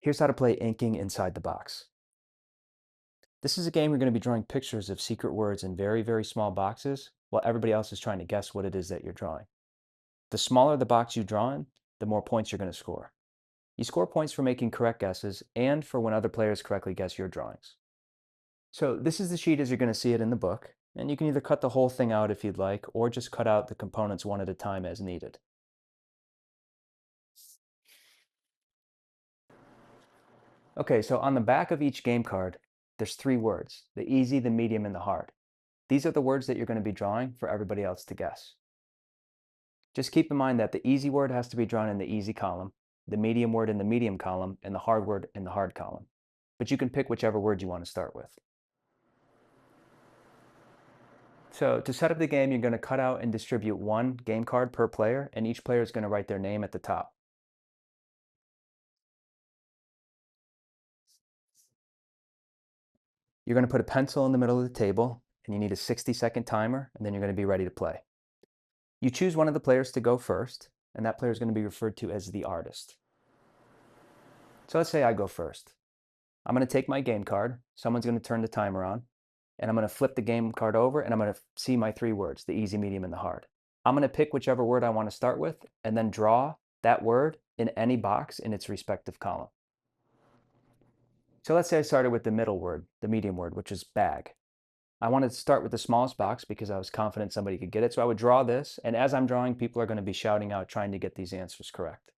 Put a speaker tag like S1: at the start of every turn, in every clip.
S1: Here's how to play inking inside the box. This is a game you're going to be drawing pictures of secret words in very, very small boxes while everybody else is trying to guess what it is that you're drawing. The smaller the box you draw in, the more points you're going to score. You score points for making correct guesses and for when other players correctly guess your drawings. So this is the sheet as you're going to see it in the book, and you can either cut the whole thing out if you'd like, or just cut out the components one at a time as needed. Okay, so on the back of each game card, there's 3 words: the easy, the medium, and the hard. These are the words that you're going to be drawing for everybody else to guess. Just keep in mind that the easy word has to be drawn in the easy column, the medium word in the medium column, and the hard word in the hard column. But you can pick whichever word you want to start with. So to set up the game, you're going to cut out and distribute 1 game card per player, and each player is going to write their name at the top. You're going to put a pencil in the middle of the table, and you need a 60-second timer, and then you're going to be ready to play. You choose one of the players to go first, and that player is going to be referred to as the artist. So let's say I go first. I'm going to take my game card, someone's going to turn the timer on, and I'm going to flip the game card over, and I'm going to see my 3 words, the easy, medium, and the hard. I'm going to pick whichever word I want to start with, and then draw that word in any box in its respective column. So let's say I started with the middle word, the medium word, which is bag. I wanted to start with the smallest box because I was confident somebody could get it. So I would draw this, and as I'm drawing, people are going to be shouting out trying to get these answers correct.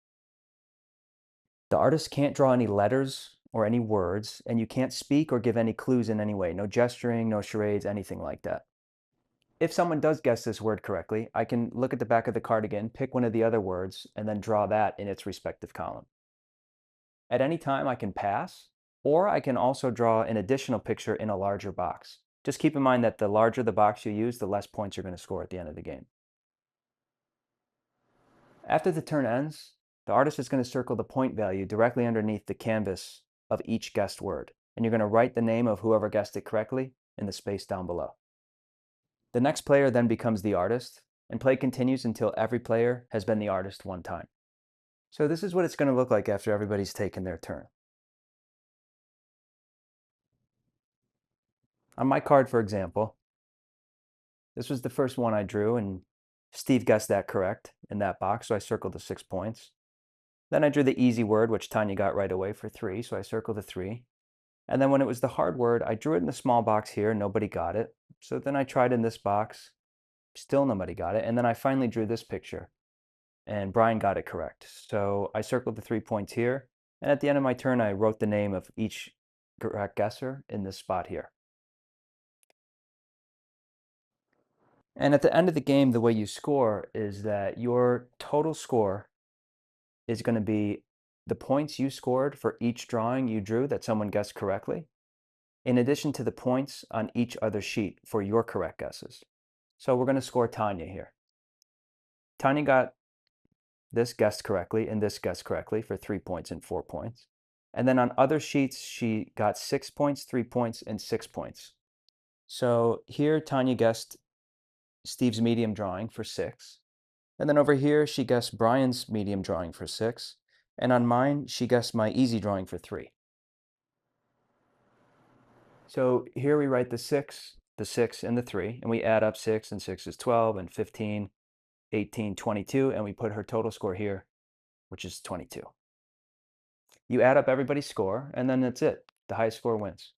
S1: The artist can't draw any letters or any words, and you can't speak or give any clues in any way. No gesturing, no charades, anything like that. If someone does guess this word correctly, I can look at the back of the card again, pick one of the other words, and then draw that in its respective column. At any time, I can pass, or I can also draw an additional picture in a larger box. Just keep in mind that the larger the box you use, the less points you're going to score at the end of the game. After the turn ends, the artist is going to circle the point value directly underneath the canvas of each guessed word, and you're going to write the name of whoever guessed it correctly in the space down below. The next player then becomes the artist, and play continues until every player has been the artist 1 time. So this is what it's going to look like after everybody's taken their turn. On my card, for example, this was the first one I drew, and Steve guessed that correct in that box, so I circled the 6 points. Then I drew the easy word, which Tanya got right away for 3, so I circled the 3. And then when it was the hard word, I drew it in the small box here, nobody got it. So then I tried in this box, still nobody got it. And then I finally drew this picture, and Brian got it correct. So I circled the 3 points here, and at the end of my turn, I wrote the name of each correct guesser in this spot here. And at the end of the game, the way you score is that your total score is going to be the points you scored for each drawing you drew that someone guessed correctly, in addition to the points on each other sheet for your correct guesses. So we're going to score Tanya here. Tanya got this guessed correctly and this guessed correctly for 3 points and 4 points. And then on other sheets, she got 6 points, 3 points, and 6 points. So here, Tanya guessed Steve's medium drawing for 6. And then over here, she guessed Brian's medium drawing for 6. And on mine, she guessed my easy drawing for 3. So here we write the 6, and the 3, and we add up 6, and 6 is 12, and 15, 18, 22, and we put her total score here, which is 22. You add up everybody's score, and then that's it. The highest score wins.